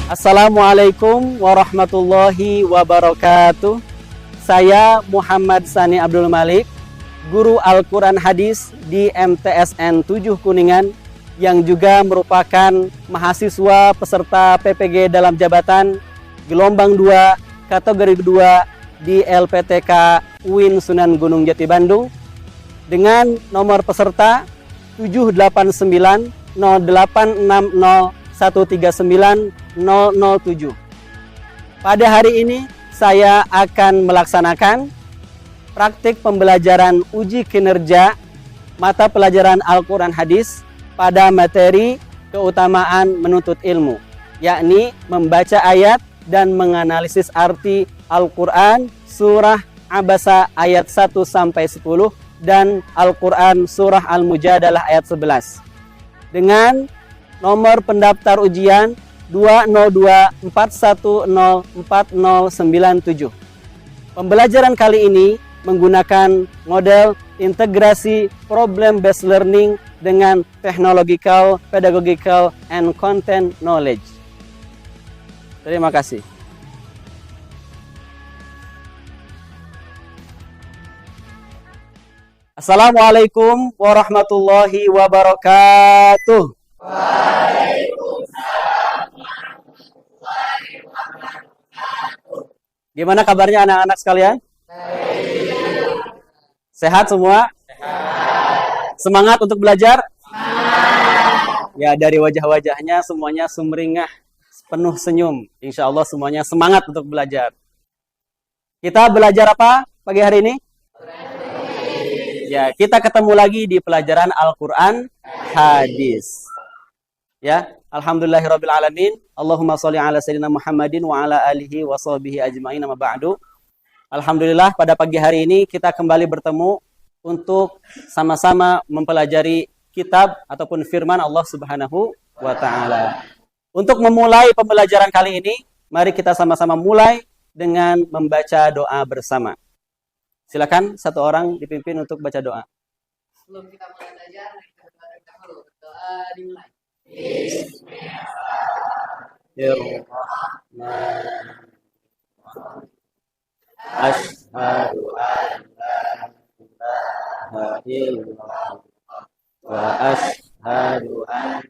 Assalamualaikum warahmatullahi wabarakatuh. Saya Muhammad Sani Abdul Malik, guru Al-Quran Hadis di MTSN 7 Kuningan, yang juga merupakan mahasiswa peserta PPG dalam jabatan gelombang 2 kategori 2 di LPTK UIN Sunan Gunung Jati Bandung dengan nomor peserta 7890860139007. Pada hari ini saya akan melaksanakan praktik pembelajaran uji kinerja mata pelajaran Al-Quran Hadis pada materi keutamaan menuntut ilmu, yakni membaca ayat dan menganalisis arti Al-Quran surah Abasa ayat 1-10 dan Al-Quran surah Al-Mujadalah ayat 11 dengan nomor pendaftar ujian 20241040097. Pembelajaran kali ini menggunakan model integrasi problem based learning dengan technological, pedagogical, and content knowledge. Terima kasih. Assalamualaikum warahmatullahi wabarakatuh. Gimana kabarnya anak-anak sekalian? Sehat semua? Semangat untuk belajar? Ya, dari wajah-wajahnya semuanya sumringah, penuh senyum. Insya Allah semuanya semangat untuk belajar. Kita belajar apa pagi hari ini? Ya, kita ketemu lagi di pelajaran Al-Quran Hadis. Ya, alhamdulillahirabbil alamin. Allahumma sholli ala sayyidina Muhammadin wa ala alihi wa sahbihi ajmain, amma ba'du. Alhamdulillah, pada pagi hari ini kita kembali bertemu untuk sama-sama mempelajari kitab ataupun firman Allah Subhanahu wa taala. Untuk memulai pembelajaran kali ini, mari kita sama-sama mulai dengan membaca doa bersama. Silakan satu orang dipimpin untuk baca doa. Sebelum kita mulai belajar, kita berdoa dahulu. Doa dimulai. Bismillahirrahmanirrahim. Asyhadu an la ilaha illallah wa asyhadu anna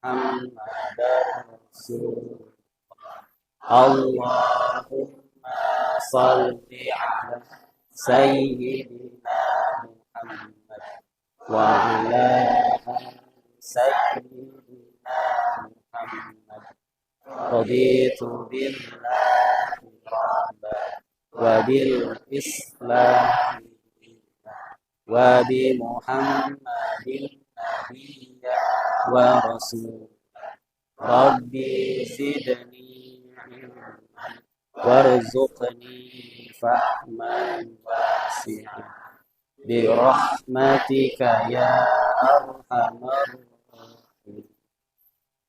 Muhammadar Rasulullah. Allahumma shalli ala sayyidina Muhammad wa ala sayyidina Muhammad. Raditu billahi rabban wa bil islam wa bi Muhammadin nabiyya wa rasul. Rabbi zidni ilman warzuqni fahman wasi'an bi rahmatika ya arhamar rahimin.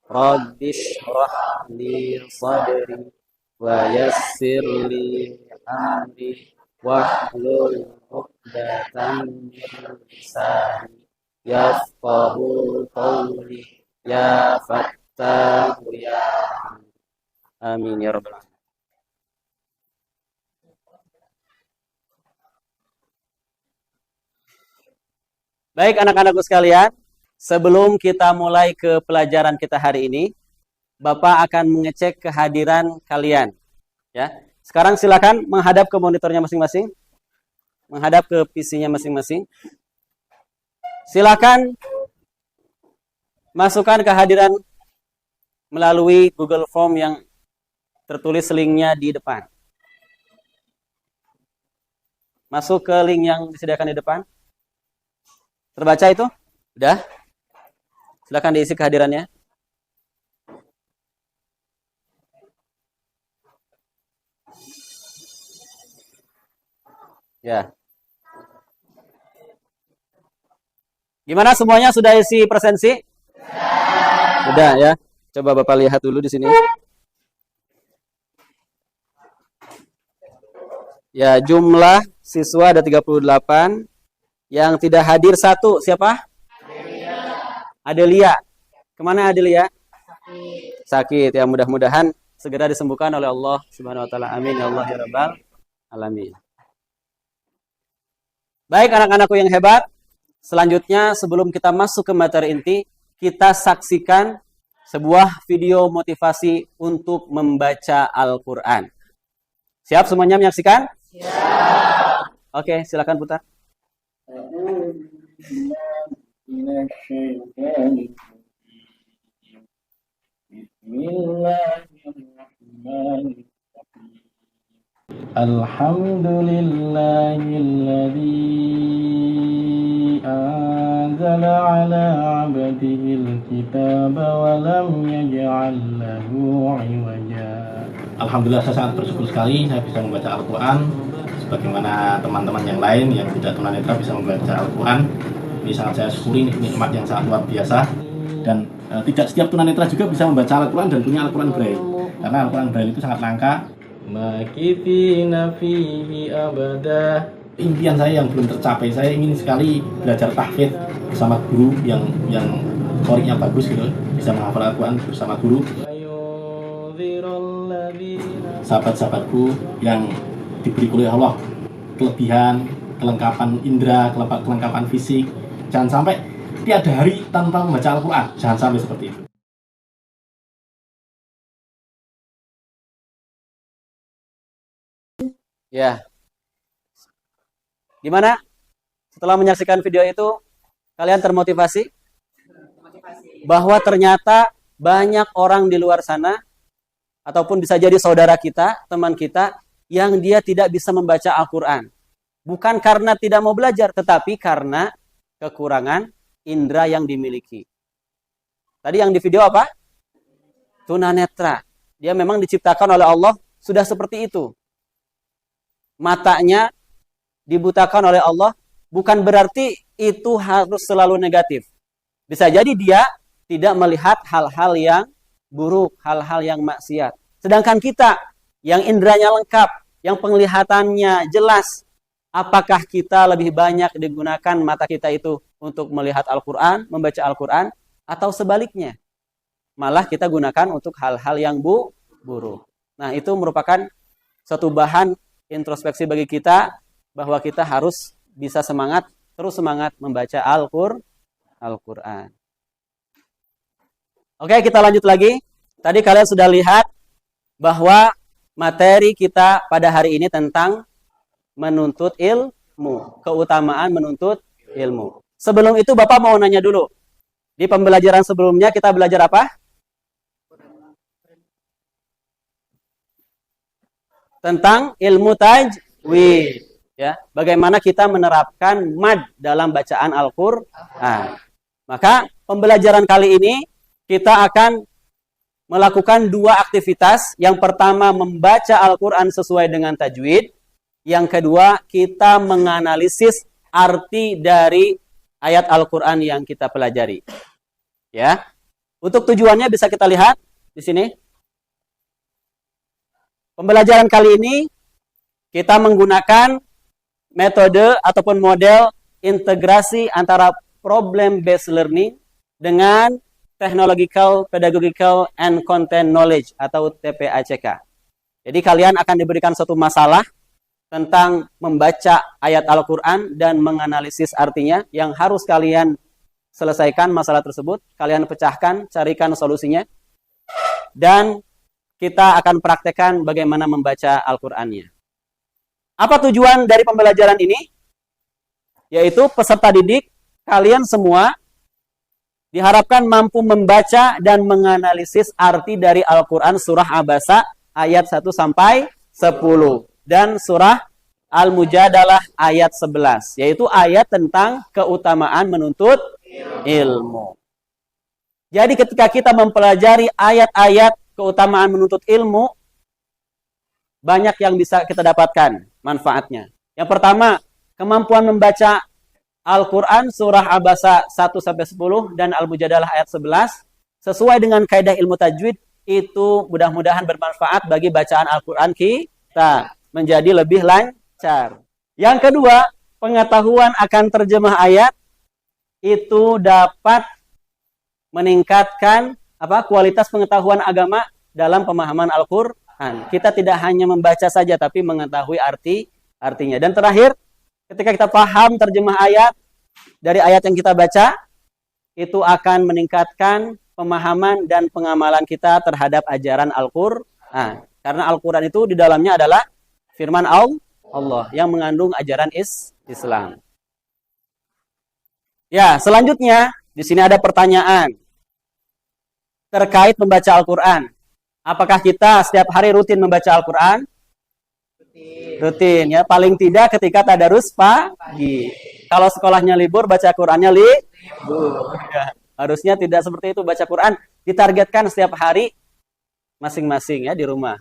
Rabbi shrah li sadri wa yassir li amri wahlul 'uqdatam min lisani yafqahu qawli ya fattahu ya amin ya rabbal alamin. Baik anak-anakku sekalian, sebelum kita mulai ke pelajaran kita hari ini, Bapak akan mengecek kehadiran kalian. Ya, sekarang silakan menghadap ke monitornya masing-masing, menghadap ke PC-nya masing-masing. Silakan masukkan kehadiran melalui Google Form yang tertulis linknya di depan. Masuk ke link yang disediakan di depan. Terbaca itu? Udah? Silakan diisi kehadirannya. Ya. Gimana semuanya sudah isi presensi? Sudah ya. Coba Bapak lihat dulu di sini. Ya, jumlah siswa ada 38. Yang tidak hadir 1, siapa? Adelia. Kemana Adelia? Sakit. Ya, mudah-mudahan segera disembuhkan oleh Allah Subhanahu wa taala. Amin ya Allah ya rabbal alamin. Baik anak-anakku yang hebat, selanjutnya sebelum kita masuk ke materi inti, kita saksikan sebuah video motivasi untuk membaca Al-Qur'an. Siap semuanya menyaksikan? Siap. Oke, silakan putar. Alhamdulillahilladzi anzala ala 'abdihil kitaba wa lam yaj'al lahu 'iwaja. Alhamdulillah, saya sangat bersyukur sekali saya bisa membaca Al-Quran sebagaimana teman-teman yang lain yang tidak tunanetra bisa membaca Al-Quran. Ini sangat saya syukuri, nikmat yang sangat luar biasa. Dan tidak setiap tunanetra juga bisa membaca Al-Quran dan punya Al-Quran Braille, karena Al-Quran Braille itu sangat langka. Makithina fihi abada. Impian saya yang belum tercapai, saya ingin sekali belajar tahfidz bersama guru yang qori'nya bagus gitu, bisa menghafal Al-Quran bersama guru. Sahabat-sahabatku yang diberi oleh Allah kelebihan, kelengkapan indera, kelengkapan fisik, jangan sampai tiada hari tanpa membaca Al-Quran, jangan sampai seperti itu. Ya. Gimana? Setelah menyaksikan video itu, kalian termotivasi? Bahwa ternyata banyak orang di luar sana, ataupun bisa jadi saudara kita, teman kita, yang dia tidak bisa membaca Al-Quran. Bukan karena tidak mau belajar, tetapi karena kekurangan indera yang dimiliki. Tadi yang di video apa? Tunanetra. Dia memang diciptakan oleh Allah, sudah seperti itu. Matanya dibutakan oleh Allah, bukan berarti itu harus selalu negatif. Bisa jadi dia tidak melihat hal-hal yang buruk, hal-hal yang maksiat. Sedangkan kita yang inderanya lengkap, yang penglihatannya jelas, apakah kita lebih banyak digunakan mata kita itu untuk melihat Al-Quran, membaca Al-Quran, atau sebaliknya? Malah kita gunakan untuk hal-hal yang buruk. Nah, itu merupakan suatu bahan introspeksi bagi kita, bahwa kita harus bisa terus semangat membaca Al-Quran. Oke, kita lanjut lagi. Tadi kalian sudah lihat bahwa materi kita pada hari ini tentang menuntut ilmu, keutamaan menuntut ilmu. Sebelum itu Bapak mau nanya dulu. Di pembelajaran sebelumnya kita belajar apa? Tentang ilmu tajwid, ya. Bagaimana kita menerapkan mad dalam bacaan Al-Qur'an. Maka pembelajaran kali ini kita akan melakukan dua aktivitas. Yang pertama, membaca Al-Qur'an sesuai dengan tajwid. Yang kedua, kita menganalisis arti dari ayat Al-Qur'an yang kita pelajari. Ya. Untuk tujuannya bisa kita lihat di sini. Pembelajaran kali ini kita menggunakan metode ataupun model integrasi antara problem based learning dengan technological, pedagogical, and content knowledge atau TPACK. Jadi kalian akan diberikan suatu masalah tentang membaca ayat Al-Quran dan menganalisis artinya, yang harus kalian selesaikan masalah tersebut, kalian pecahkan, carikan solusinya, dan kita akan praktekkan bagaimana membaca Al-Qur'annya. Apa tujuan dari pembelajaran ini? Yaitu peserta didik, kalian semua diharapkan mampu membaca dan menganalisis arti dari Al-Qur'an surah Abasa ayat 1 sampai 10 dan surah Al-Mujadalah ayat 11, yaitu ayat tentang keutamaan menuntut ilmu. Jadi ketika kita mempelajari ayat-ayat keutamaan menuntut ilmu, banyak yang bisa kita dapatkan manfaatnya. Yang pertama, kemampuan membaca Al-Quran surah Abasa 1-10 dan Al-Mujadalah ayat 11 sesuai dengan kaidah ilmu tajwid, itu mudah-mudahan bermanfaat bagi bacaan Al-Quran kita menjadi lebih lancar. Yang kedua, pengetahuan akan terjemah ayat itu dapat meningkatkan kualitas pengetahuan agama dalam pemahaman Al-Qur'an. Kita tidak hanya membaca saja tapi mengetahui artinya. Dan terakhir, ketika kita paham terjemah ayat dari ayat yang kita baca, itu akan meningkatkan pemahaman dan pengamalan kita terhadap ajaran Al-Qur'an. Karena Al-Qur'an itu di dalamnya adalah firman Allah yang mengandung ajaran Islam. Ya, selanjutnya di sini ada pertanyaan terkait membaca Al-Qur'an. Apakah kita setiap hari rutin membaca Al-Qur'an? Rutin ya, paling tidak ketika tadarus pagi. Kalau sekolahnya libur, baca Qur'annya libur. Ya, harusnya tidak seperti itu, baca Qur'an ditargetkan setiap hari masing-masing ya di rumah.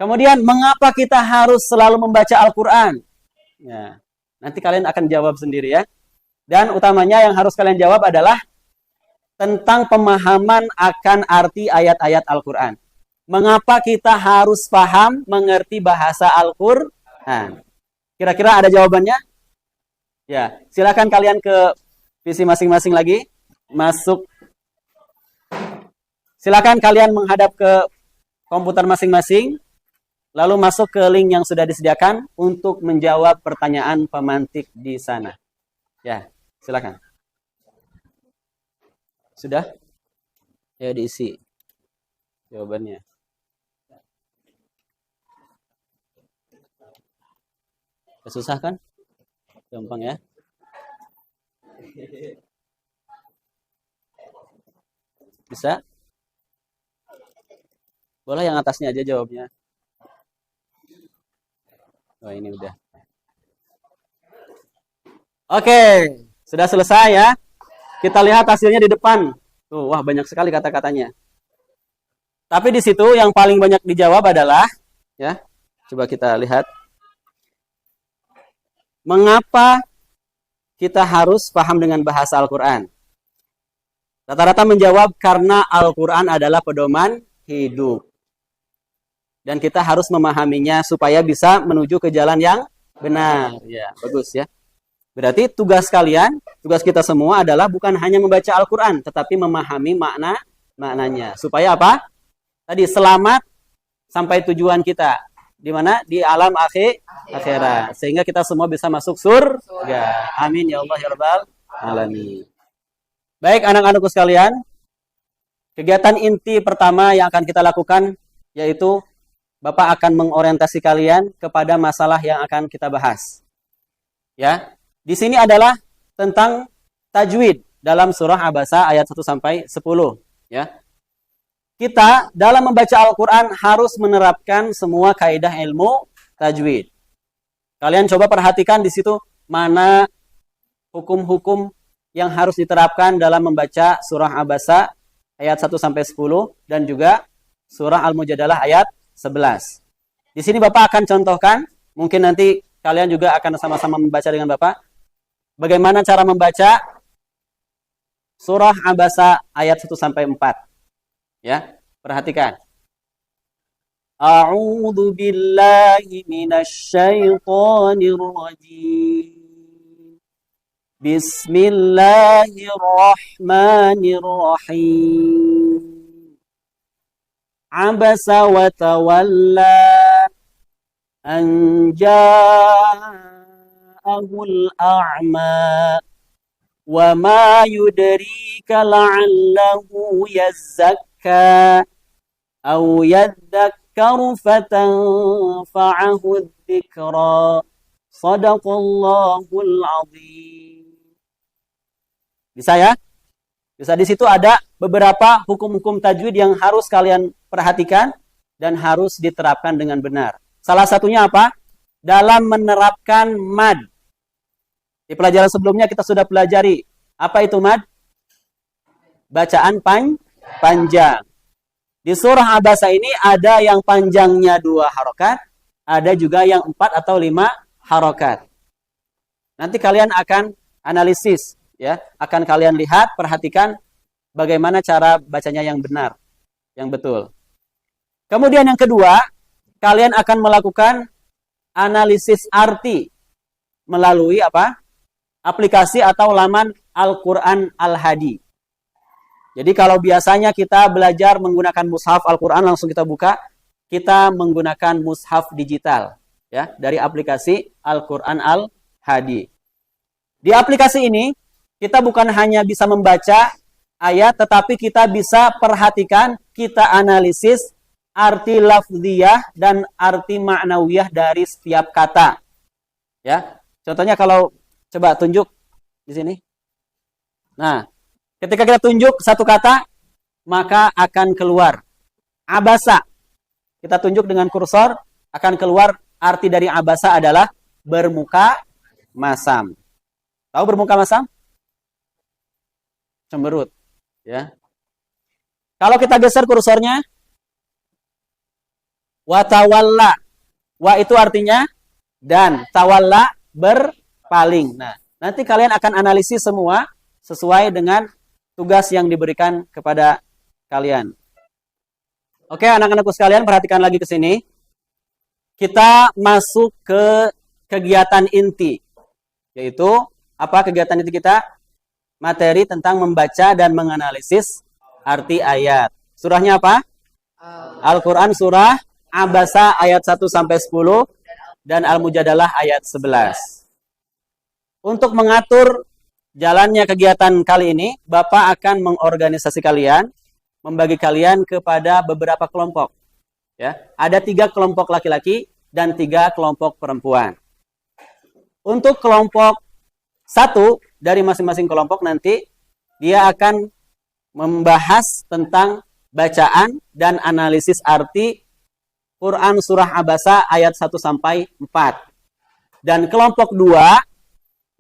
Kemudian, mengapa kita harus selalu membaca Al-Qur'an? Ya, nanti kalian akan jawab sendiri ya. Dan utamanya yang harus kalian jawab adalah tentang pemahaman akan arti ayat-ayat Al-Qur'an. Mengapa kita harus paham, mengerti bahasa Al-Qur'an? Kira-kira ada jawabannya? Ya, silakan kalian ke PC masing-masing lagi. Masuk. Silakan kalian menghadap ke komputer masing-masing. Lalu masuk ke link yang sudah disediakan untuk menjawab pertanyaan pemantik di sana. Ya, silakan. Sudah? Ya, diisi jawabannya. Susah kan? Gampang ya. Bisa? Boleh yang atasnya aja jawabnya. Oh, ini udah. Oke, sudah selesai ya. Kita lihat hasilnya di depan. Tuh, wah banyak sekali kata-katanya. Tapi di situ yang paling banyak dijawab adalah, ya, coba kita lihat. Mengapa kita harus paham dengan bahasa Al-Qur'an? Rata-rata menjawab karena Al-Qur'an adalah pedoman hidup. Dan kita harus memahaminya supaya bisa menuju ke jalan yang benar. Ya, bagus ya. Berarti tugas kalian, tugas kita semua adalah bukan hanya membaca Al-Qur'an, tetapi memahami maknanya. Supaya apa? Tadi selamat sampai tujuan kita. Di mana? Di alam akhirat. Sehingga kita semua bisa masuk surga. Amin ya Allah ya Rabbal alamin. Baik anak-anakku sekalian, kegiatan inti pertama yang akan kita lakukan yaitu Bapak akan mengorientasi kalian kepada masalah yang akan kita bahas. Ya. Di sini adalah tentang tajwid dalam surah Abasa ayat 1 sampai 10, ya. Kita dalam membaca Al-Qur'an harus menerapkan semua kaidah ilmu tajwid. Kalian coba perhatikan di situ mana hukum-hukum yang harus diterapkan dalam membaca surah Abasa ayat 1 sampai 10 dan juga surah Al-Mujadalah ayat 11. Di sini Bapak akan contohkan, mungkin nanti kalian juga akan sama-sama membaca dengan Bapak. Bagaimana cara membaca surah Abasa ayat 1 sampai 4. Ya, perhatikan. A'udzu billahi minasy syaithanir rajim. Bismillahirrahmanirrahim. Abasa wa tawalla an ja'ahul a'ma wa ma yudrika la'allahu yazzakka aw yadhakkaru fatanfa'ahu dzikra. Shadaqallahul azim. Bisa ya? Bisa, di situ ada beberapa hukum-hukum tajwid yang harus kalian perhatikan dan harus diterapkan dengan benar. Salah satunya apa? Dalam menerapkan mad. Di pelajaran sebelumnya kita sudah pelajari. Apa itu mad? Bacaan panjang. Di surah Abasa ini ada yang panjangnya 2 harokat, ada juga yang 4 atau 5 harokat. Nanti kalian akan analisis. Ya, akan kalian lihat, perhatikan bagaimana cara bacanya yang benar, yang betul. Kemudian yang kedua, kalian akan melakukan analisis arti melalui apa? Aplikasi atau laman Al-Quran Al-Hadi. Jadi kalau biasanya kita belajar menggunakan mushaf Al-Quran, langsung kita buka, kita menggunakan mushaf digital, ya, dari aplikasi Al-Quran Al-Hadi. Di aplikasi ini, kita bukan hanya bisa membaca ayat, tetapi kita bisa perhatikan, kita analisis arti lafziyah dan arti ma'nawiyah dari setiap kata. Ya, contohnya kalau coba tunjuk di sini. Nah, ketika kita tunjuk satu kata, maka akan keluar abasa. Kita tunjuk dengan kursor, akan keluar arti dari abasa adalah bermuka masam. Tahu bermuka masam? Cemberut, ya. Kalau kita geser kursornya, watawalla. Wa itu artinya dan, tawalla berpaling. Nah, nanti kalian akan analisis semua sesuai dengan tugas yang diberikan kepada kalian. Oke, anak-anakku sekalian, perhatikan lagi ke sini. Kita masuk ke kegiatan inti. Yaitu, apa kegiatan inti kita? Materi tentang membaca dan menganalisis arti ayat. Surahnya apa? Al-Quran surah Abasa ayat 1-10 dan Al-Mujadalah ayat 11. Untuk mengatur jalannya kegiatan kali ini, Bapak akan mengorganisasi kalian, membagi kalian kepada beberapa kelompok. Ya, ada 3 kelompok laki-laki dan 3 kelompok perempuan. Untuk kelompok 1 dari masing-masing kelompok nanti, dia akan membahas tentang bacaan dan analisis arti Quran surah Abasa ayat 1-4. Dan kelompok 2,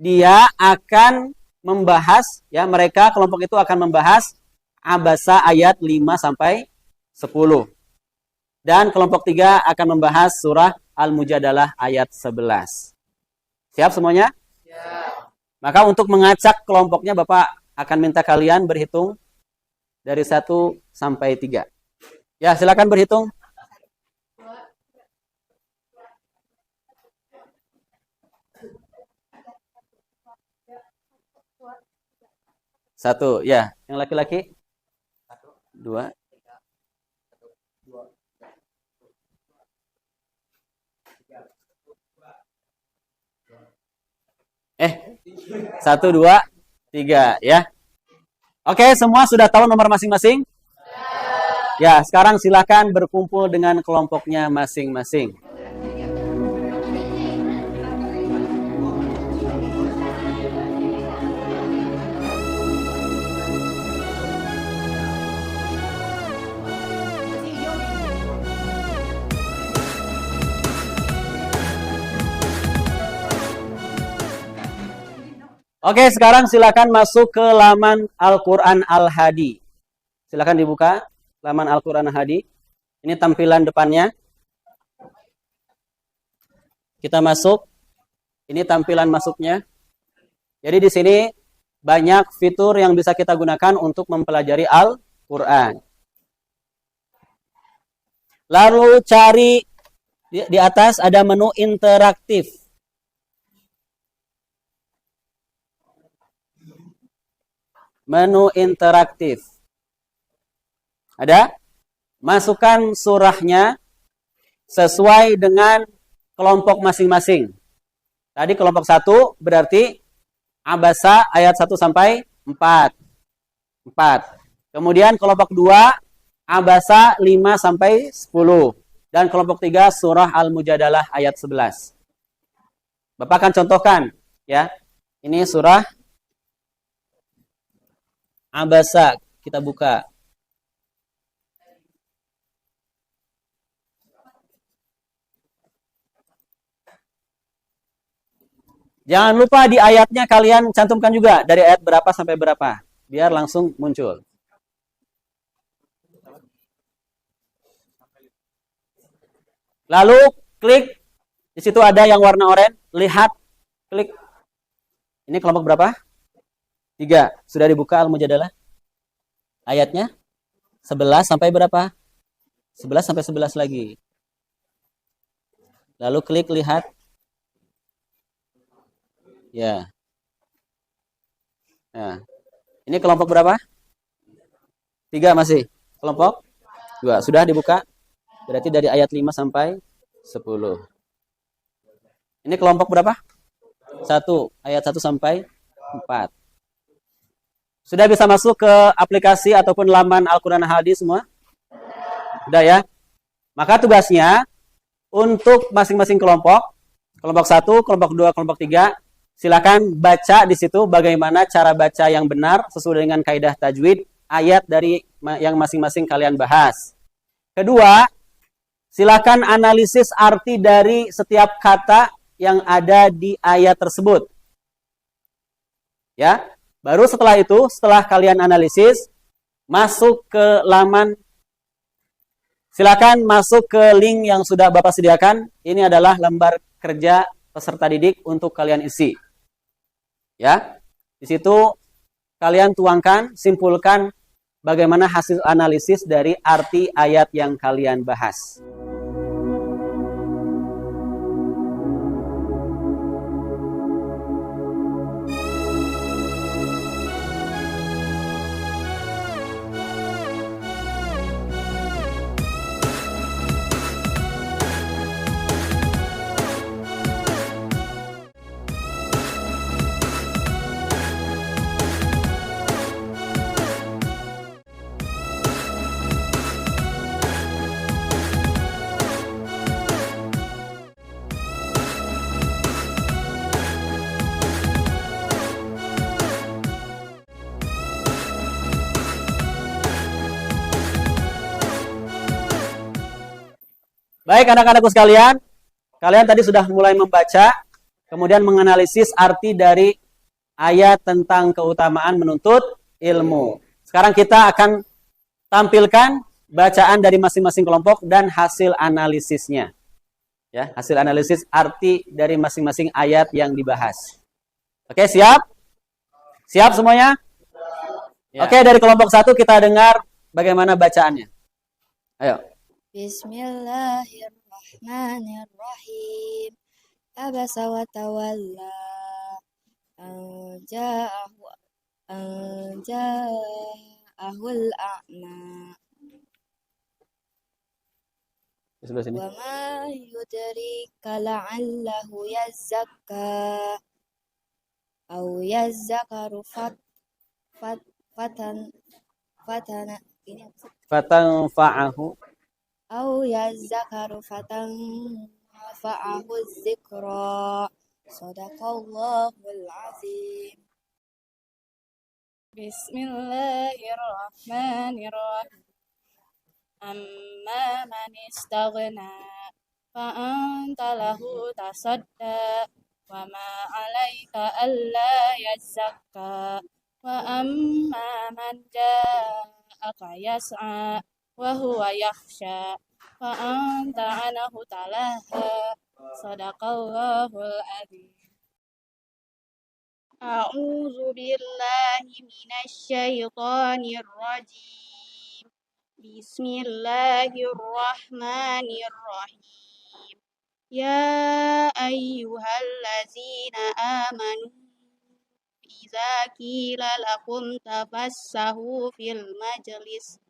dia akan membahas, ya, mereka kelompok itu akan membahas Abasa ayat 5-10. Dan kelompok 3 akan membahas surah Al-Mujadalah ayat 11. Siap semuanya? Siap. Maka untuk mengacak kelompoknya, Bapak akan minta kalian berhitung dari 1-3. Ya, silakan berhitung. 1, ya. Yang laki-laki? 2. 1, 2, 3, ya. Oke, semua sudah tahu nomor masing-masing? Ya, sekarang silakan berkumpul dengan kelompoknya masing-masing. Oke, sekarang silakan masuk ke laman Al-Quran Al-Hadi. Silakan dibuka laman Al-Quran Al-Hadi. Ini tampilan depannya. Kita masuk. Ini tampilan masuknya. Jadi di sini banyak fitur yang bisa kita gunakan untuk mempelajari Al-Quran. Lalu cari di atas ada menu interaktif. Menu interaktif. Ada? Masukkan surahnya sesuai dengan kelompok masing-masing. Tadi kelompok 1 berarti Abasa ayat 1-4. Kemudian kelompok 2 Abasa 5-10. Dan kelompok 3 surah Al-Mujadalah ayat 11. Bapak akan contohkan, ya. Ini surah Abasa, kita buka. Jangan lupa di ayatnya kalian cantumkan juga dari ayat berapa sampai berapa, biar langsung muncul. Lalu klik, di situ ada yang warna oranye, lihat, klik. Ini kelompok berapa? 3. Sudah dibuka Al-Mujadalah? Ayatnya? 11 sampai berapa? 11 sampai 11 lagi. Lalu klik lihat. Ya. Nah, ini kelompok berapa? 3 masih. Kelompok 2. Sudah dibuka? Berarti dari ayat 5 sampai 10. Ini kelompok berapa? 1. Ayat 1 sampai 4. Sudah bisa masuk ke aplikasi ataupun laman Al-Quran Hadis semua? Sudah ya? Maka tugasnya untuk masing-masing kelompok 1, kelompok 2, kelompok 3, silakan baca di situ bagaimana cara baca yang benar sesuai dengan kaidah tajwid ayat dari yang masing-masing kalian bahas. Kedua, silakan analisis arti dari setiap kata yang ada di ayat tersebut. Ya, baru setelah itu, setelah kalian analisis, masuk ke laman. Silakan masuk ke link yang sudah Bapak sediakan. Ini adalah lembar kerja peserta didik untuk kalian isi. Ya, di situ kalian tuangkan, simpulkan bagaimana hasil analisis dari arti ayat yang kalian bahas. Baik anak-anakku sekalian, kalian tadi sudah mulai membaca, kemudian menganalisis arti dari ayat tentang keutamaan menuntut ilmu. Sekarang kita akan tampilkan bacaan dari masing-masing kelompok dan hasil analisisnya. Ya, hasil analisis arti dari masing-masing ayat yang dibahas. Oke, siap? Siap semuanya? Ya. Oke, dari kelompok 1 kita dengar bagaimana bacaannya. Ayo. Bismillahirrahmanirrahim. Abasa wa tawalla. Anja'ahul a'ma. Wa ma yudrika la'allahu yazzakka. Au yazzakaru fatanfa'ahu Au yazzakaru fatanfa'ahu dzikra. Shadaqallahul azim. Bismillahirrahmanirrahim. Amma man istaghna fa anta lahu tasadda wa ma 'alaika alla yazzakka wa amma man ja'aka yas'a wa huwa yakhsha fa anta 'anhu talaha. Shadaqallahul azim. A'udzu billahi minasy syaithanir rajim. Bismillahirrahmanirrahim. Ya ayyuhallazina amanu idza qila lakum tafassahu fil majalis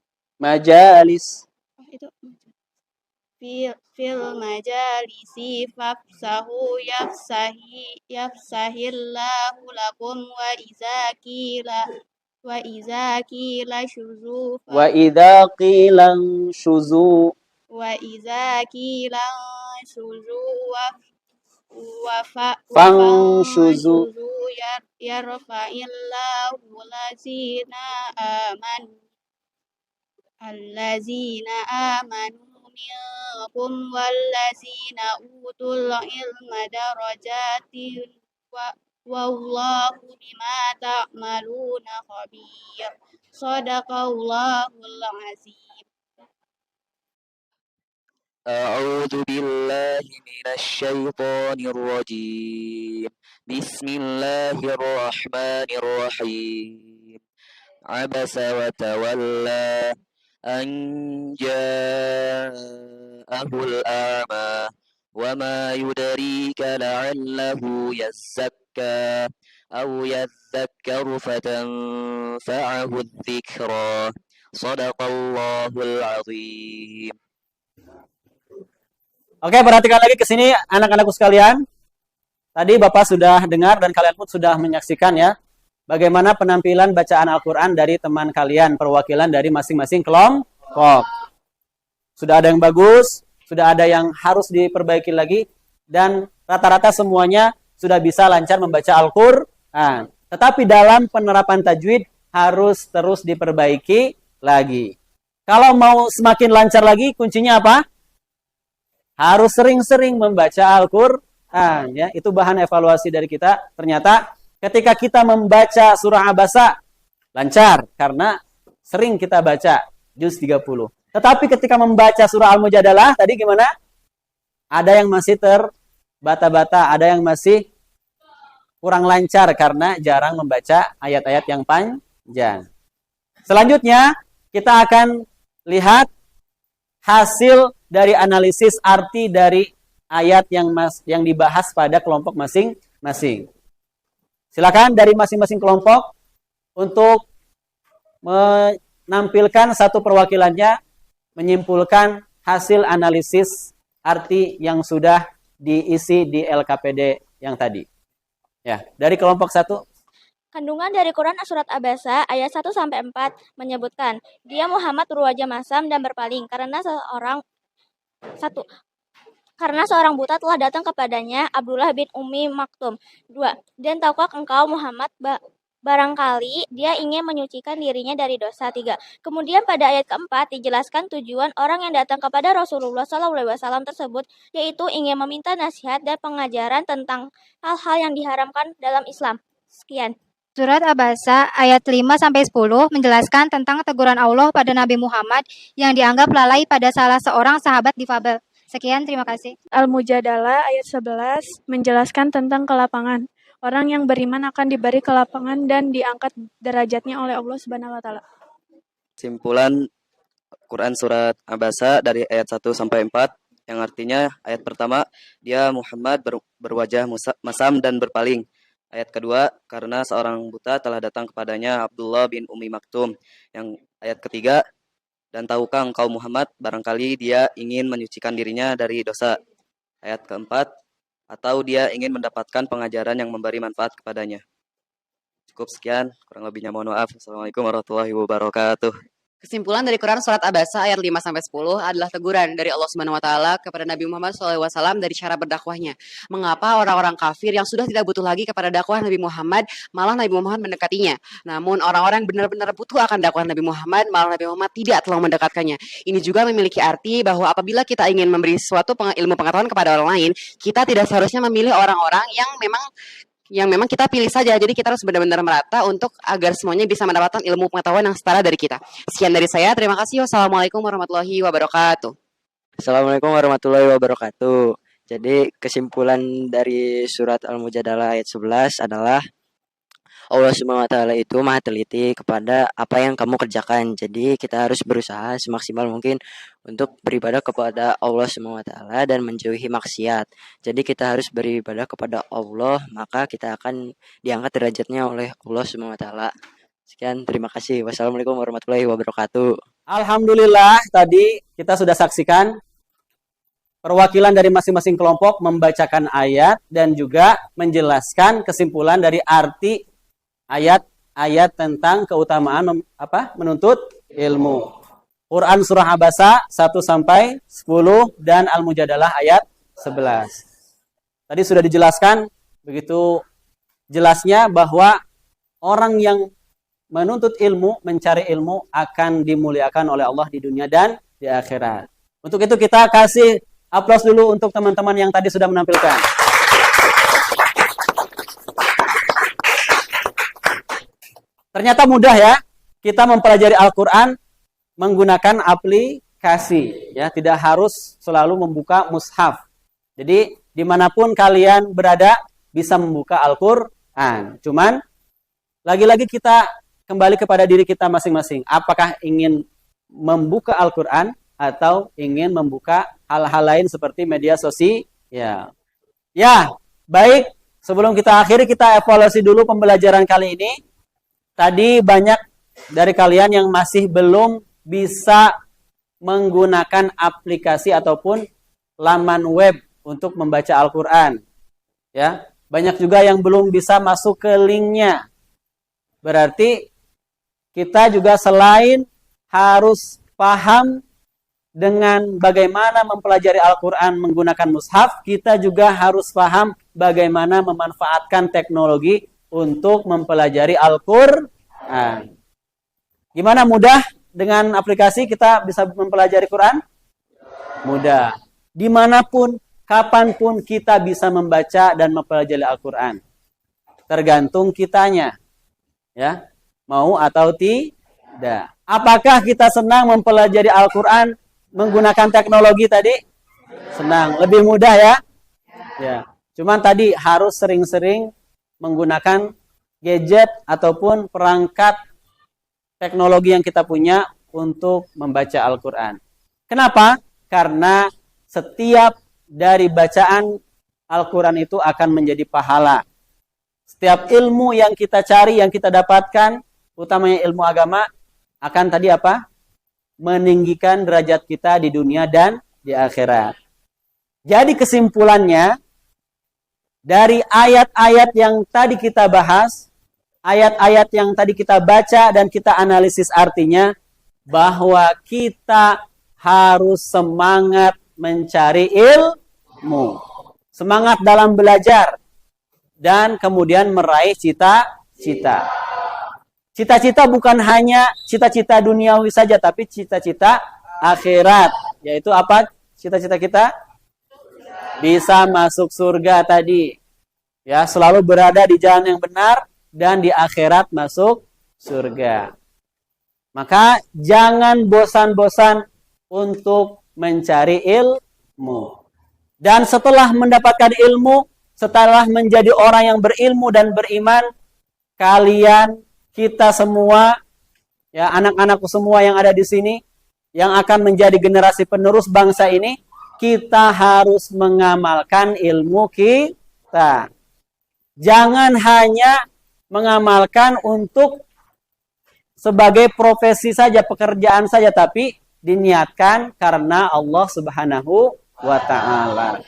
fil majalisi fafsahu yafsahillahu lakum wa idza qila shuzu fanshuzu yarfa'illahu allazina amanu minkum wallazina utul ilma darajatin wallahu bima ta'maluna khabir. Shadaqallahul azim. أعوذ بالله من الشيطان الرجيم بسم الله الرحمن الرحيم عبس وتولى أن جاءه الأعمى وما يدريك لعله يزكى أو يذكر فتنفعه الذكرى Shadaqallahul azim. Oke, perhatikan lagi ke sini anak-anakku sekalian. Tadi Bapak sudah dengar dan kalian pun sudah menyaksikan ya, bagaimana penampilan bacaan Al-Quran dari teman kalian, perwakilan dari masing-masing kelompok. Sudah ada yang bagus, sudah ada yang harus diperbaiki lagi, dan rata-rata semuanya sudah bisa lancar membaca Al-Quran. Tetapi dalam penerapan tajwid harus terus diperbaiki lagi. Kalau mau semakin lancar lagi, kuncinya apa? Harus sering-sering membaca Al-Quran. Ya, itu bahan evaluasi dari kita. Ternyata ketika kita membaca surah Abasa, lancar. Karena sering kita baca juz 30. Tetapi ketika membaca surah Al-Mujadalah, tadi gimana? Ada yang masih terbata-bata, ada yang masih kurang lancar karena jarang membaca ayat-ayat yang panjang. Selanjutnya, kita akan lihat hasil dari analisis arti dari ayat yang dibahas pada kelompok masing-masing. Silakan dari masing-masing kelompok untuk menampilkan satu perwakilannya menyimpulkan hasil analisis arti yang sudah diisi di LKPD yang tadi. Ya, dari kelompok 1. Kandungan dari Quran surat Abasa ayat 1-4 menyebutkan, dia Muhammad berwajah masam dan berpaling karena seorang buta telah datang kepadanya, Abdullah bin Ummi Maktum. 2. Dan tahukah engkau Muhammad barangkali dia ingin menyucikan dirinya dari dosa. 3. Kemudian pada ayat keempat dijelaskan tujuan orang yang datang kepada Rasulullah SAW tersebut, yaitu ingin meminta nasihat dan pengajaran tentang hal-hal yang diharamkan dalam Islam. Sekian. Surat Abasa ayat 5-10 menjelaskan tentang teguran Allah pada Nabi Muhammad yang dianggap lalai pada salah seorang sahabat difabel. Sekian, terima kasih. Al-Mujadalah ayat 11 menjelaskan tentang kelapangan. Orang yang beriman akan diberi kelapangan dan diangkat derajatnya oleh Allah Subhanahu wa taala. Simpulan Quran surat Abasa dari ayat 1-4 yang artinya ayat pertama, dia Muhammad berwajah masam dan berpaling. Ayat kedua, karena seorang buta telah datang kepadanya, Abdullah bin Ummi Maktum. Yang ayat ketiga, dan tahukah engkau Muhammad barangkali dia ingin menyucikan dirinya dari dosa. Ayat keempat, atau dia ingin mendapatkan pengajaran yang memberi manfaat kepadanya. Cukup sekian, kurang lebihnya mohon maaf. Assalamualaikum warahmatullahi wabarakatuh. Kesimpulan dari Quran surat Abasa ayat 5-10 adalah teguran dari Allah Subhanahu wa taala kepada Nabi Muhammad SAW dari cara berdakwahnya. Mengapa orang-orang kafir yang sudah tidak butuh lagi kepada dakwah Nabi Muhammad, malah Nabi Muhammad mendekatinya. Namun orang-orang yang benar-benar butuh akan dakwah Nabi Muhammad, malah Nabi Muhammad tidak telah mendekatkannya. Ini juga memiliki arti bahwa apabila kita ingin memberi suatu ilmu pengetahuan kepada orang lain, kita tidak seharusnya memilih orang-orang yang memang kita pilih saja. Jadi kita harus benar-benar merata untuk agar semuanya bisa mendapatkan ilmu pengetahuan yang setara dari kita. Sekian dari saya. Terima kasih. Wassalamualaikum warahmatullahi wabarakatuh. Assalamualaikum warahmatullahi wabarakatuh. Jadi kesimpulan dari surat Al-Mujadalah ayat 11 adalah Allah Subhanahu wa taala itu maha teliti kepada apa yang kamu kerjakan. Jadi kita harus berusaha semaksimal mungkin untuk beribadah kepada Allah Subhanahu wa taala dan menjauhi maksiat. Jadi kita harus beribadah kepada Allah, maka kita akan diangkat derajatnya oleh Allah Subhanahu wa taala. Sekian, terima kasih. Wassalamualaikum warahmatullahi wabarakatuh. Alhamdulillah, tadi kita sudah saksikan perwakilan dari masing-masing kelompok membacakan ayat dan juga menjelaskan kesimpulan dari arti ayat-ayat tentang keutamaan menuntut ilmu. Quran surah Abasa 1-10 dan Al-Mujadalah ayat 11. Tadi sudah dijelaskan begitu jelasnya bahwa orang yang menuntut ilmu, mencari ilmu akan dimuliakan oleh Allah di dunia dan di akhirat. Untuk itu kita kasih aplaus dulu untuk teman-teman yang tadi sudah menampilkan. Ternyata mudah ya, kita mempelajari Al-Quran menggunakan aplikasi. Ya, tidak harus selalu membuka mushaf. Jadi, dimanapun kalian berada, bisa membuka Al-Quran. Cuman, lagi-lagi kita kembali kepada diri kita masing-masing. Apakah ingin membuka Al-Quran atau ingin membuka hal-hal lain seperti media sosial? Ya, baik. Sebelum kita akhiri, kita evaluasi dulu pembelajaran kali ini. Tadi banyak dari kalian yang masih belum bisa menggunakan aplikasi ataupun laman web untuk membaca Al-Quran. Ya, banyak juga yang belum bisa masuk ke linknya. Berarti kita juga selain harus paham dengan bagaimana mempelajari Al-Quran menggunakan mushaf, kita juga harus paham bagaimana memanfaatkan teknologi untuk mempelajari Al-Quran. Gimana, mudah dengan aplikasi kita bisa mempelajari Quran? Mudah. Dimanapun, kapanpun kita bisa membaca dan mempelajari Al-Quran. Tergantung kitanya. Ya, mau atau tidak. Apakah kita senang mempelajari Al-Quran menggunakan teknologi tadi? Senang. Lebih mudah ya? Ya. Cuman tadi harus sering-sering menggunakan gadget ataupun perangkat teknologi yang kita punya untuk membaca Al-Quran. Kenapa? Karena setiap dari bacaan Al-Quran itu akan menjadi pahala. Setiap ilmu yang kita cari, yang kita dapatkan, utamanya ilmu agama, akan tadi apa? Meninggikan derajat kita di dunia dan di akhirat. Jadi kesimpulannya, dari ayat-ayat yang tadi kita bahas, ayat-ayat yang tadi kita baca dan kita analisis artinya, bahwa kita harus semangat mencari ilmu. Semangat dalam belajar. Dan kemudian meraih cita-cita. Cita-cita bukan hanya cita-cita duniawi saja, tapi cita-cita akhirat. Yaitu apa cita-cita kita? Bisa masuk surga tadi. Ya, selalu berada di jalan yang benar dan di akhirat masuk surga. Maka jangan bosan-bosan untuk mencari ilmu. Dan setelah mendapatkan ilmu, setelah menjadi orang yang berilmu dan beriman, kalian, kita semua, ya anak-anakku semua yang ada di sini, yang akan menjadi generasi penerus bangsa ini, kita harus mengamalkan ilmu kita. Jangan hanya mengamalkan untuk sebagai profesi saja, pekerjaan saja, tapi diniatkan karena Allah Subhanahu wa Ta'ala.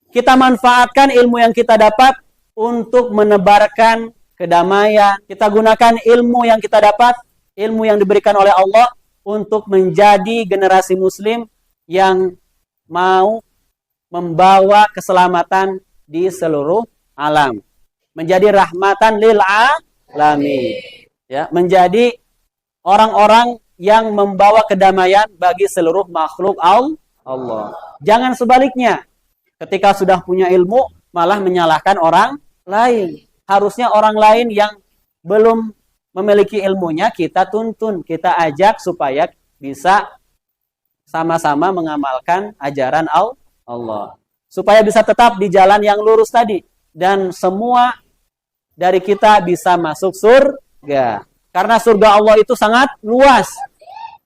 Kita manfaatkan ilmu yang kita dapat untuk menebarkan kedamaian. Kita gunakan ilmu yang kita dapat, ilmu yang diberikan oleh Allah untuk menjadi generasi muslim yang mau membawa keselamatan di seluruh alam. Menjadi rahmatan lil alamin. Ya, menjadi orang-orang yang membawa kedamaian bagi seluruh makhluk Allah. Jangan sebaliknya. Ketika sudah punya ilmu, malah menyalahkan orang lain. Harusnya orang lain yang belum memiliki ilmunya, kita tuntun, kita ajak supaya bisa sama-sama mengamalkan ajaran Allah. Supaya bisa tetap di jalan yang lurus tadi. Dan semua dari kita bisa masuk surga. Karena surga Allah itu sangat luas.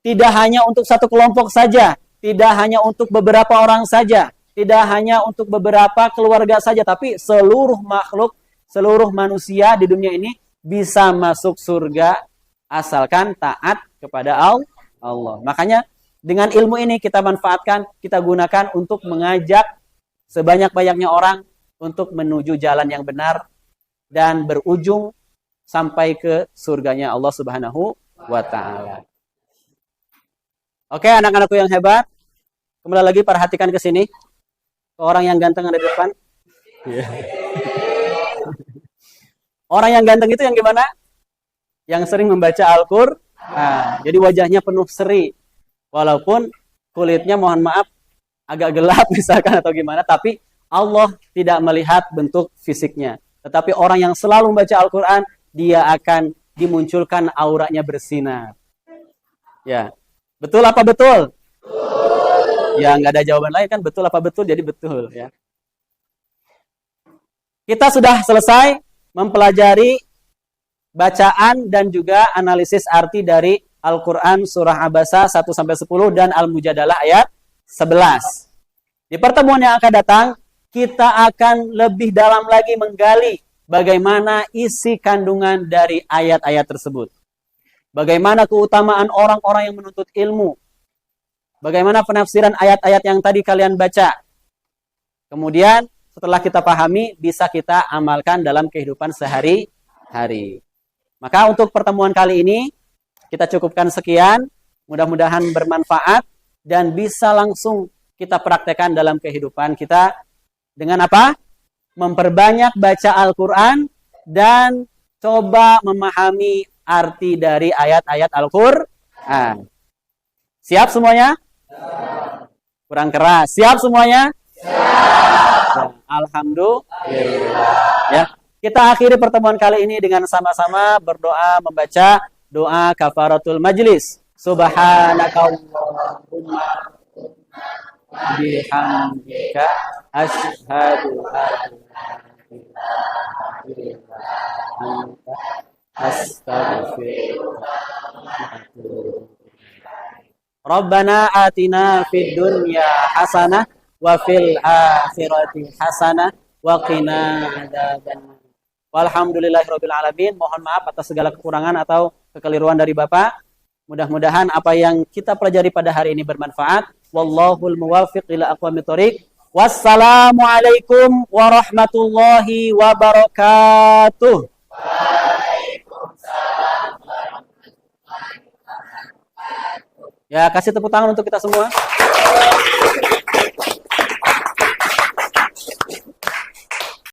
Tidak hanya untuk satu kelompok saja. Tidak hanya untuk beberapa orang saja. Tidak hanya untuk beberapa keluarga saja. Tapi seluruh makhluk, seluruh manusia di dunia ini bisa masuk surga asalkan taat kepada Allah. Makanya dengan ilmu ini kita manfaatkan, kita gunakan untuk mengajak sebanyak-banyaknya orang untuk menuju jalan yang benar dan berujung sampai ke surganya Allah Subhanahu wa Ta'ala. Oke, anak-anakku yang hebat, kembali lagi perhatikan ke sini. Orang yang ganteng ada di depan. Orang yang ganteng itu yang gimana? Yang sering membaca Al-Qur'an. Jadi wajahnya penuh seri. Walaupun kulitnya mohon maaf agak gelap misalkan atau gimana, tapi Allah tidak melihat bentuk fisiknya. Tetapi orang yang selalu membaca Al-Qur'an, dia akan dimunculkan auranya bersinar. Ya. Betul apa betul? Ya, nggak ada jawaban lain kan, betul apa betul, jadi betul ya. Kita sudah selesai mempelajari bacaan dan juga analisis arti dari Al-Quran surah Abasa 1-10 dan Al-Mujadalah ayat 11. Di pertemuan yang akan datang, kita akan lebih dalam lagi menggali bagaimana isi kandungan dari ayat-ayat tersebut. Bagaimana keutamaan orang-orang yang menuntut ilmu. Bagaimana penafsiran ayat-ayat yang tadi kalian baca. Kemudian setelah kita pahami, bisa kita amalkan dalam kehidupan sehari-hari. Maka untuk pertemuan kali ini, kita cukupkan sekian. Mudah-mudahan bermanfaat dan bisa langsung kita praktekkan dalam kehidupan kita. Dengan apa? Memperbanyak baca Al-Quran dan coba memahami arti dari ayat-ayat Al-Quran. Siap semuanya? Kurang keras. Siap semuanya? Alhamdulillah. Ya, kita akhiri pertemuan kali ini dengan sama-sama berdoa membaca doa kafaratul majlis. Subhanakallahumma bihamdika asyhadu an la ilaha illa anta astaghfiruka wa atubu ilaik. Rabbana atina fid dunya hasanah wa fil akhirati hasanah wa qina adzabannar. Walhamdulillahirabbil alamin. Mohon maaf atas segala kekurangan atau kekeliruan dari Bapak. Mudah-mudahan apa yang kita pelajari pada hari ini bermanfaat. Wallahul muwaffiq ila aqwamit thoriq. Wassalamualaikum warahmatullahi wabarakatuh. Ya, kasih tepuk tangan untuk kita semua.